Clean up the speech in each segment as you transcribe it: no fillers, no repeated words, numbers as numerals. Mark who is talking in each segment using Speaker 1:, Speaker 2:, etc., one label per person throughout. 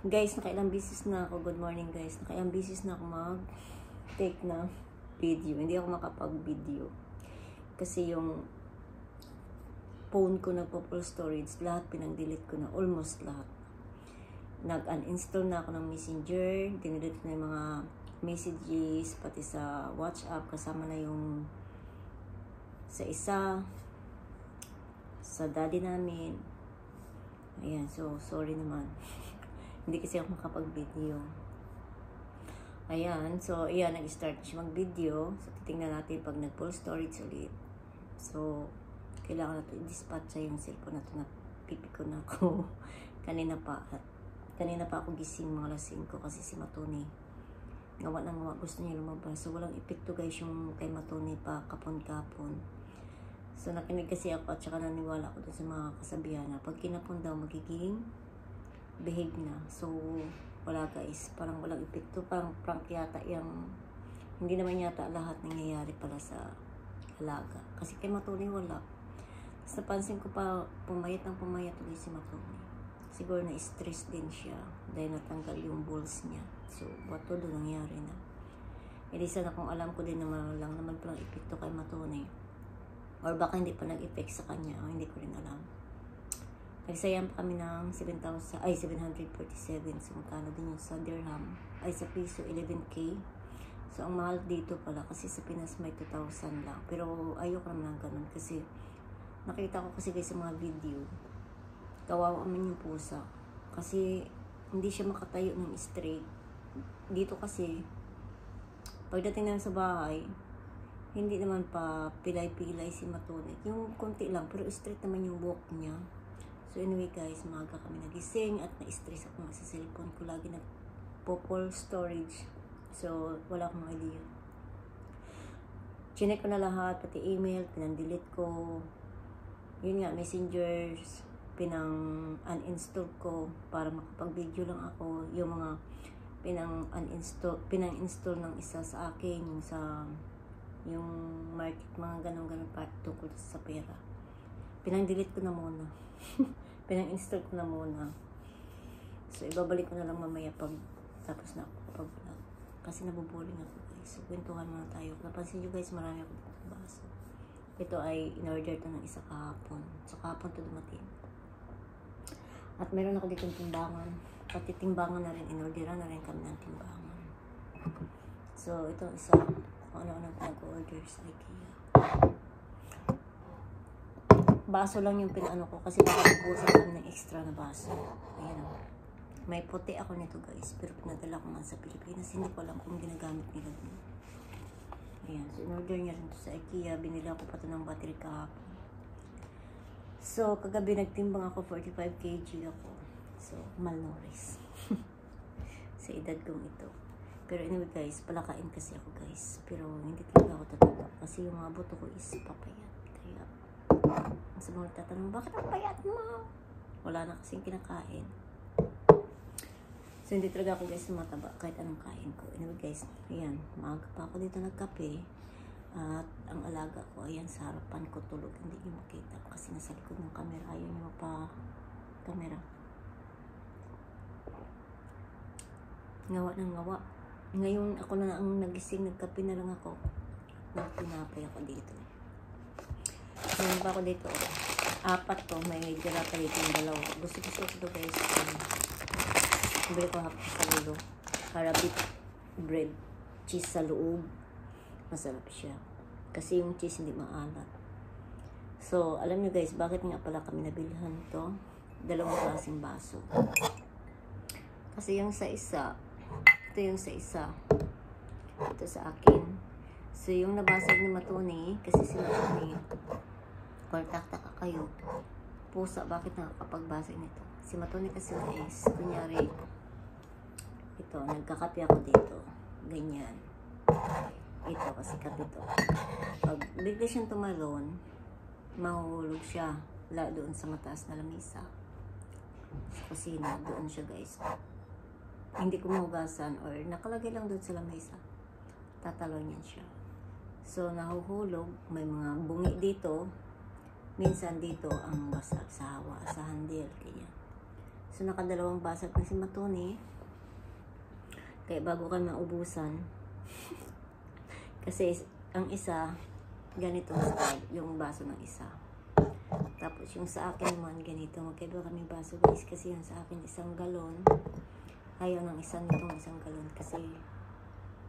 Speaker 1: Guys, nakailang beses na ako. Good morning guys. Nakailang beses na ako mag-take na video. Hindi ako makapag-video. Kasi yung phone ko nagpo-full storage. Lahat pinag-delete ko na. Almost lahat. Nag-uninstall na ako ng Messenger. Dinidelete ko na yung mga messages. Pati sa WhatsApp. Kasama na yung sa isa. Sa daddy namin. Ayan. So, sorry naman. Hindi kasi ako makapag-video. Ayan. So, ayan. Nag-start siya mag-video. So, titingnan natin pag nag-full storage ulit. So, kailangan natin i-dispatch yung cellphone na ito na pipiko na ako. Kanina pa ako gising mga alas 5 kasi si Matoni. Ngawa na ngawa. Gusto niya lumabas. So, walang epekto guys yung kay Matoni pa kapon-kapon. So, nakinig kasi ako at saka naniwala ko dun sa mga kasabihan na pag kinapon daw magiging behave na. So, wala guys. Parang walang epekto. Parang prank yata yung hindi naman yata lahat nangyayari pala sa alaga. Kasi kay Matoni wala. Sa pansin ko pa, pumayat ulit si Matoni. Siguro na-stress din siya dahil natanggal yung balls niya. So, what to do, nangyari na. Hindi sana kung alam ko din naman lang naman palang epekto kay Matoni. Or baka hindi pa nag-effect sa kanya. O, hindi ko rin alam. Nagsayang pa kami ng 747. So, magkano din yun sa dirham. Ay, sa piso, 11K. So, ang mahal dito pala. Kasi sa Pinas may 2,000 lang. Pero, ayoko naman ng ganun. Kasi, nakita ko kasi guys sa mga video. Kawawa man yung pusa. Kasi, hindi siya makatayo ng straight. Dito kasi, pagdating namin sa bahay, hindi naman pa pilay-pilay si Matoni. Yung konti lang, pero straight naman yung walk niya. So anyway guys, maaga kami nagising at na-stress ako sa cellphone ko. Lagi nag-full storage. So wala akong idea. Chinek ko na lahat, pati email, pinang-delete ko. Yun nga, messengers, pinang-uninstall ko para makapag-video lang ako. Yung mga pinang-install ng isa sa akin, yung market, mga ganun part tungkol sa pera. Pinang-delete ko na muna. Pinang-install ko na muna. So, ibabalik ko na lang mamaya pag tapos na ako kapag-vlog. Kasi nabuboring ako guys. So, kwentuhan muna tayo. Napansin nyo guys, marami ako dito ng baso. Ito ay in-order to ng isa kahapon. So, kahapon to dumating. At meron ako dito timbangan. Pati timbangan na rin. In-orderan na rin kami ng timbangan. So, ito isa. Kung ano-ano nag-order sa IKEA. Baso lang yung pinano ko kasi nakakabusan kami ng extra na baso. Ayan o. May puti ako nito guys. Pero pinadala ko man sa Pilipinas. Hindi ko alam kung ginagamit nila dun. Ayan. So, in-order niya rin to sa IKEA. Binila ko pa to ng battery kahapon. So, kagabi nagtimbang ako. 45 kg ako. So, malnourished. Sa edad kong ito. Pero anyway guys, palakain kasi ako guys. Pero hindi talaga ako tatanda. Kasi yung mga buto ko is papayat. Kaya, sa mga tatanong, bakit ang payat mo? Wala na kasing kinakain. So, hindi talaga ako guys mataba kahit anong kain ko. Anyway guys, ayan, maaga pa ako dito nagkape. At ang alaga ko, ayan, sa harapan ko tulog. Hindi nyo makita kasi nasa likod ng camera. Ayaw nyo pa-camera. Ngawa ng ngawa. Ngayon, ako na ang nagising, nagkape na lang ako. Nagpinapay ako dito. Ngayon pa ako dito. 4 to. May jalata dito yung dalawa. Gusto ko ito guys. Bili ko hapon sa lulo. Arabic bread. Cheese sa loob. Masarap siya. Kasi yung cheese hindi maalat. So, alam nyo guys, bakit nga pala kami nabilhan to? Dalawang klaseng baso. Kasi yung sa isa, ito yung sa isa. Ito sa akin. So, yung nabasag ni Matoni, kasi si Matoni, kontakta ka kayo. Pusa, bakit nakakapagbasag nito? Si Matoni kasi guys, kunyari, ito, nagkakape ako dito. Ganyan. Ito, kasi kape to. Pag bigla siyang tumalon, mahuhulog siya. Doon sa mataas na lamisa. Sa kusina, doon siya guys. Hindi ko mahugasan or nakalagay lang doon sa lamesa. Tatalon yan siya. So, nahuhulog. May mga bungi dito. Minsan dito ang basag sa hawa, sa handle. Kaya. So, nakadalawang basag na si Matoni. Kaya bago ka maubusan, kasi ang isa, ganito style, yung baso ng isa. Tapos yung sa akin naman, ganito. Magkaiba kami baso guys, kasi yung sa akin isang galon. Ayaw ng isa nitong isang galon, kasi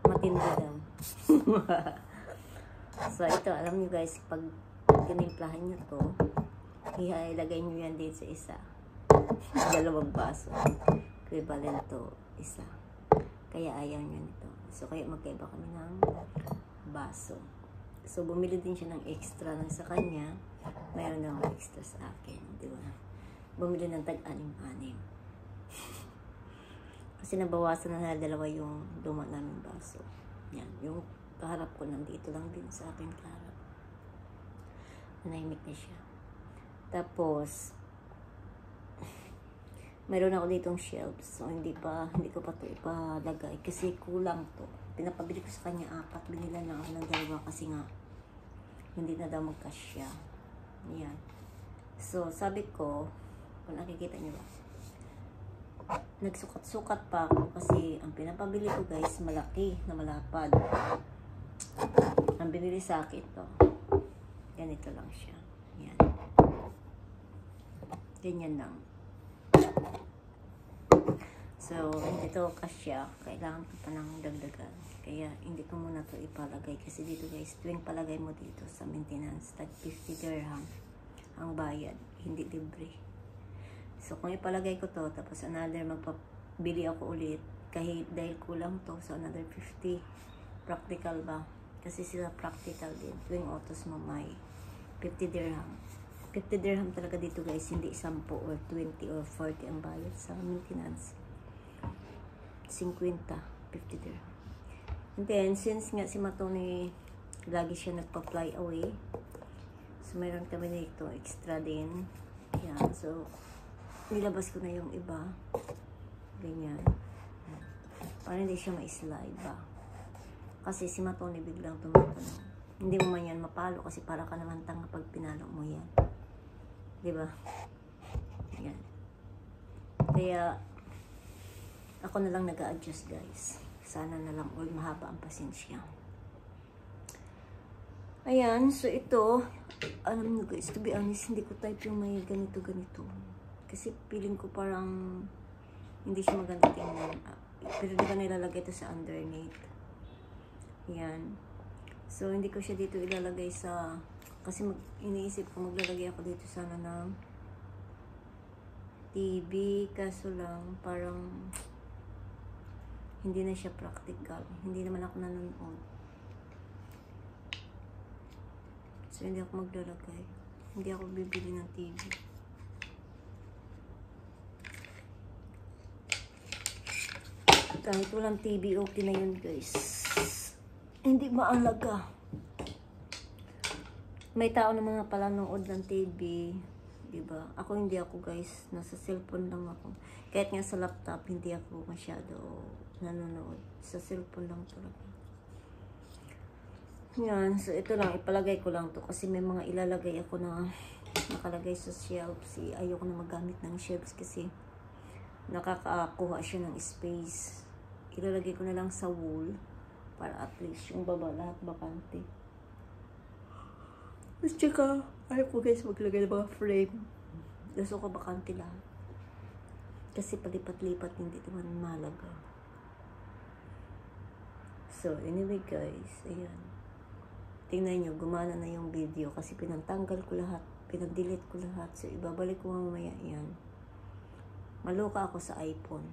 Speaker 1: matindi daw. So ito, alam nyo guys, pag tinimplahan nyo to, ilagay nyo yan dito sa isa. Dalawang baso. Equivalent to isa. Kaya ayaw nyo nito. So, kaya magkaiba kami ng baso. So, bumili din siya ng extra ng sa kanya. Mayroon na extra sa akin. Di ba? Bumili ng tag-anim-anim. Kasi nabawasan na dalawa yung luma namin baso. Yan. Yung kaharap ko nandito lang din sa akin kaharap. Nanahimik na siya. Tapos, mayroon ako ditong shelves. So, hindi ko pa ito ipalagay. Kasi kulang to. Pinapabili ko sa kanya 4. Binila na ako ng 2 kasi nga, hindi na daw magkasya. Yan. So, sabi ko, kung nakikita niyo ba, nagsukat-sukat pa ako kasi ang pinapabili ko guys, malaki na malapad. Ang binili sa akin to. Ganito lang siya. Yan. Ganyan lang. So, hindi to kasya. Kailangan ko pa ng dagdagan. Kaya, hindi ko muna to ipalagay. Kasi dito guys, tuwing palagay mo dito sa maintenance, tag 50 dirham ang bayad. Hindi libre. So, kung ipalagay ko to, tapos another magpabili ako ulit, kahit dahil kulang to, so another 50. Practical ba? Kasi sila practical din. Tuwing autos mo may 50 dirham. 50 dirham talaga dito guys, hindi 10 or 20 or 40 ang bayad sa maintenance. 50, 50 dirham. And then, since nga si Matoni, lagi siya nagpa-fly away. So, mayroon kami dito, extra din. Yan. So, nilabas ko na yung iba. Ganyan. Para hindi siya ma-slide ba. Kasi si Matoni biglang tumatanong. Hindi mo man yan mapalo kasi para ka naman tanga pag pinalo mo yan. Diba? Yan. Kaya, ako na lang nag-a-adjust guys. Sana na lang all mahaba ang pasensya. Ayan, so ito, alam nyo guys, to be honest, hindi ko type yung may ganito-ganito. Kasi feeling ko parang hindi siya maganda tingnan. Pero di ba nilalagay ito sa underneath? Yan. So, hindi ko siya dito ilalagay sa, kasi iniisip ko maglalagay ako dito sana ng TV, kaso lang parang hindi na siya practical. Hindi naman ako nanonood. So, hindi ako maglalagay. Hindi ako bibili ng TV. Kahit walang TV, okay na yun guys. Hindi maalaga. May tao na mga palanood ng TV. Diba? Ako hindi ako guys. Nasa cellphone lang ako. Kahit nga sa laptop, hindi ako masyado nanonood. Sa cellphone lang talaga. Yan. So, ito lang. Ipalagay ko lang to. Kasi may mga ilalagay ako na nakalagay sa shelves. Ayoko na magamit ng shelves kasi nakakakuha siya ng space. Ilalagay ko na lang sa wall para at least yung baba lahat bakante. Tapos tsaka, ayaw ko guys maglagay ng mga frame. Gusto ko bakante lahat. Kasi palipat-lipat hindi naman mahalaga. So, anyway guys, ayan. Tingnan nyo, gumana na yung video kasi pinantanggal ko lahat. Pinag-delete ko lahat. So, ibabalik ko mamaya yan. Maloka ako sa iPhone.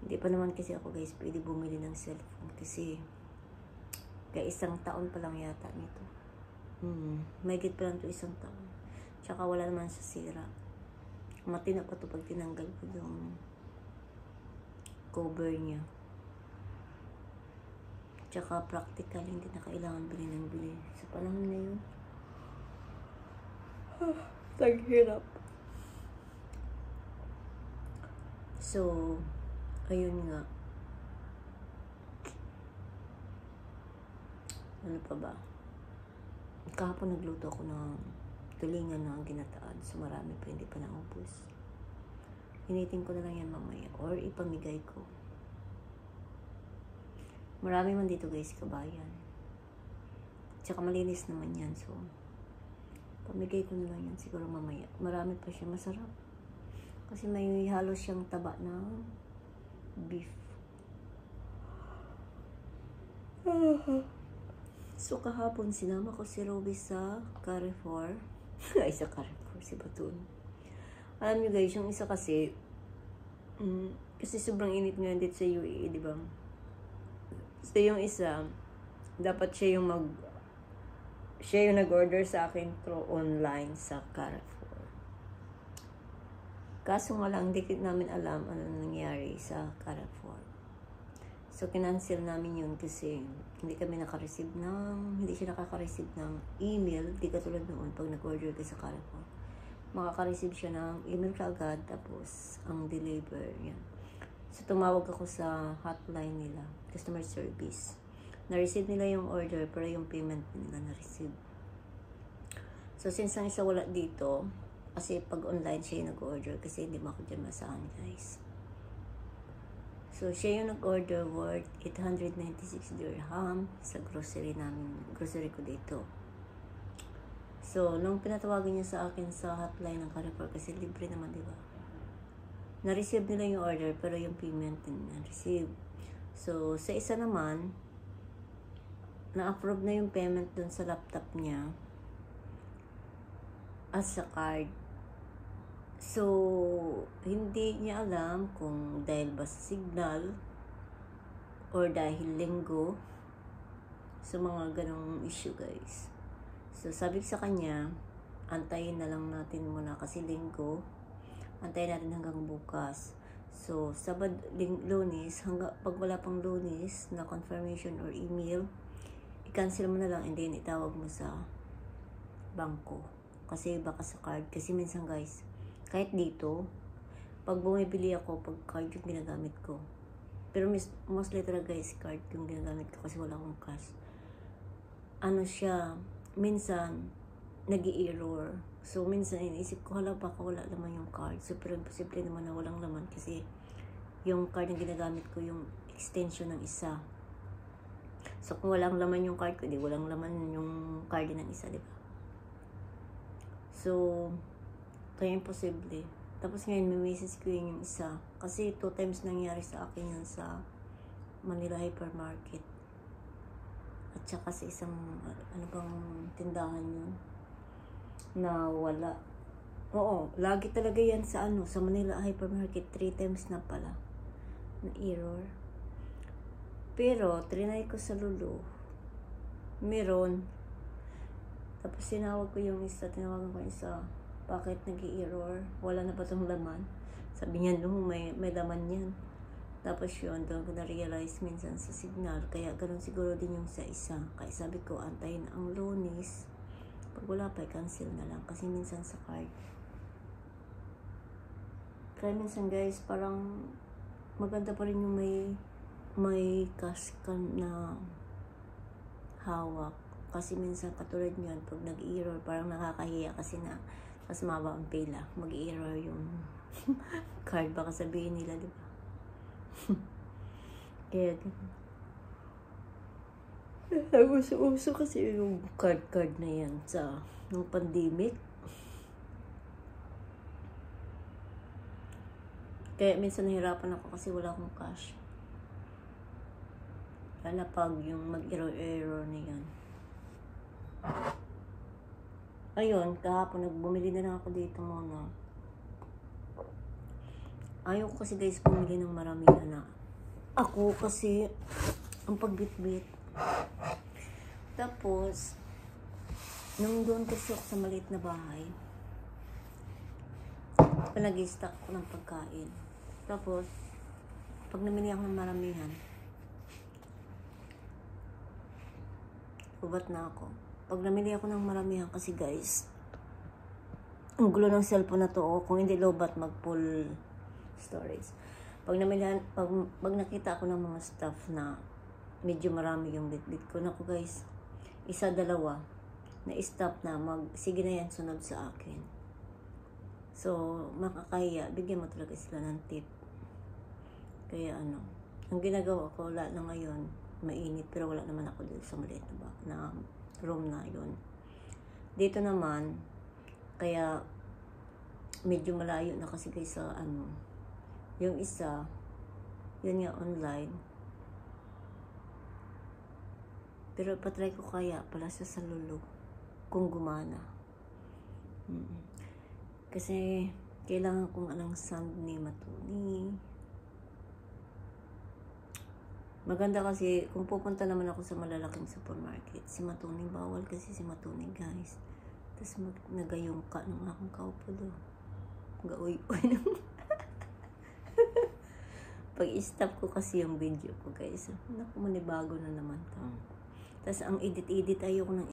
Speaker 1: Hindi pa naman kasi ako guys pwede bumili ng cellphone kasi kaya 1 taon pa lang yata nito. Mahigit pa lang ito 1 taon. Tsaka wala naman sa sira. Matino pa ito pag tinanggal ko yung cover niya. Tsaka practical, hindi na kailangan bili ng bili. Sa panahon na yun. Taghirap. So, ayun nga. Ano pa ba? Kahapon nagluto ako ng tulingan na ang ginataan. So marami pa hindi pa naubos. Initin ko na lang yan mamaya or ipamigay ko. Marami man dito guys, kabayan. Tsaka malinis naman yan. So pamigay ko na lang yan siguro mamaya. Marami pa siya, masarap. Kasi may halos siyang taba na beef. So kahapon sinama ko si Roby sa Carrefour. Ay, sa Carrefour, si Batun. Alam nyo guys, yung isa kasi kasi sobrang init ngayon dito sa UAE, di ba? So yung isa, dapat siya yung nag-order sa akin through online sa Carrefour. Kaso nga lang, hindi namin alam ano nangyari sa Carrefour. So, kinancel namin yun kasi hindi siya nakaka-receive ng email. Di katulad noon, pag nag-order ka sa Carrefour, makaka-receive siya ng email kaagad, tapos ang deliver, yan. So, tumawag ako sa hotline nila, customer service. Na-receive nila yung order, pero yung payment nila na-receive. So, since ang isa wala dito, kasi pag online siya yung nag-order, kasi hindi mo ako dyan masahan, guys. So, siya yung nag-order worth 896 dirham sa grocery ko dito. So, nung pinatawagan niya sa akin sa hotline ng Carrefour, kasi libre naman, di ba? Na-receive nila yung order, pero yung payment din na-receive. So, sa isa naman, na-approve na yung payment dun sa laptop niya as sa card. So, hindi niya alam kung dahil ba sa signal or dahil linggo. So, mga ganong issue, guys. So, sabi ko sa kanya, antayin na lang natin muna kasi linggo. Antayin natin hanggang bukas. So, Lunes, pag wala pang Lunes na confirmation or email, i-cancel mo na lang and then itawag mo sa bangko. Kasi baka sa card. Kasi minsan, guys, kahit dito, pag bumibili ako, pag card yung ginagamit ko. Pero mostly talaga guys, card yung ginagamit ko kasi wala akong cash. Ano siya, minsan, nag-i-error. So, minsan, iniisip ko, hala, baka wala naman yung card. So, pero imposible naman na walang laman kasi yung card yung ginagamit ko, yung extension ng isa. So, kung walang laman yung card ko, di walang laman yung card ng isa, di ba? So, kaya imposible. Tapos ngayon, may message ko yung isa. Kasi 2 times nangyari sa akin yun sa Manila Hypermarket. At saka sa isang, ano bang tindahan yun? Na wala. Oo, lagi talaga yan sa sa Manila Hypermarket. 3 times na pala. Na error. Pero, trinay ko sa Lulu. Meron. Tapos tinawagan ko yung isa. Bakit nag-i-error? Wala na ba itong laman? Sabi niya, no, may laman yan. Tapos yun, doon ko na-realize minsan sa signal. Kaya ganun siguro din yung sa isa. Kaya sabi ko, antayin ang Lunes. Pag wala pa, cancel na lang. Kasi minsan sa card. Kaya minsan guys, parang maganda pa rin yung may cash ka na hawak. Kasi minsan katulad niyan, pag nag-error, parang nakakahiya kasi na mas maba ang pila. Mag-error yung card. Baka sabihin nila, di ba? Kaya uso kasi yung card na yan sa nung pandemic. Kaya minsan nahirapan ako kasi wala akong cash. Lalo pag yung mag-error na yan. Ayun, kahapon bumili na lang ako dito muna. Ayaw ko kasi guys bumili ng marami na. Ako kasi ang pagbitbit. Tapos, nung doon kasi ako sa maliit na bahay, nag-i-stock ko ng pagkain. Tapos, pag namili ako ng maramihan, ubat na ako. Pag namili ako ng maramihan kasi guys, ang gulo ng cellphone na to, kung hindi lobat mag-full storage. Pag nakita ako ng mga stuff na medyo marami yung bit-bit ko, naku guys, 1, 2, na-stop na, sige na yan, sunod sa akin. So, makakaya, bigyan mo talaga sila ng tip. Kaya ang ginagawa ko, wala na ngayon, mainit, pero wala naman ako dito sa maliit na room na yun. Dito naman, kaya medyo malayo na kasi guys sa yung isa, yun nga online. Pero patry ko kaya pala sa Lulu kung gumana. Kasi kailangan kong sound ni Matuni. Maganda kasi kung pupunta naman ako sa malalaking supermarket, si Matuni, bawal kasi si Matuni guys. Tapos nagayong ka ng akong kaupo do. Gaoy-oy nang pag-stop ko kasi yung video ko guys. Naku, manibago na naman to. Tapos ang edit-edit, ayoko nang